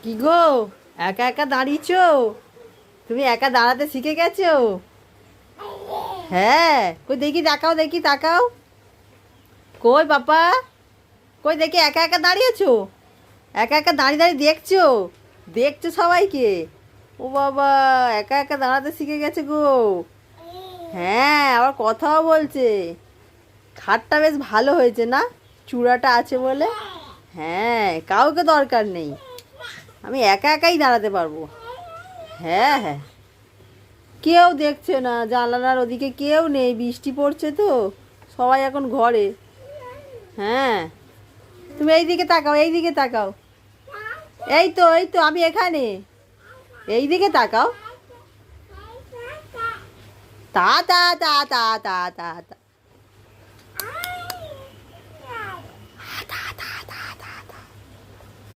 কি গো, একা একা দাঁড়িয়েছো? তুমি একা দাঁড়াতে শিখে গেছো? হ্যাঁ, কই দেখি, তাকাও দেখি, তাকাও। কই বাবা, কই দেখি, একা একা দাঁড়িয়েছো? একা একা দাঁড়িয়ে দাঁড়িয়ে দেখছো? দেখছো সবাইকে? ও বাবা, একা একা দাঁড়াতে শিখে গেছে গো। হ্যাঁ, আবার কথাও বলছে। খাটটা বেশ ভালো হয়েছে না? চূড়াটা আছে বলে। হ্যাঁ, কাউকে দরকার নেই, আমি একা একাই দাঁড়াতে পারবো। হ্যাঁ হ্যাঁ, কেউ দেখছে না, জানালার ওদিকে কেউ নেই, বৃষ্টি পড়ছে তো, সবাই এখন ঘরে। হ্যাঁ, তুমি এইদিকে তাকাও, এইদিকে তাকাও। এই তো, এই তো আমি এখানে। এইদিকে তাকাও। তা তা তা তা তা তা তা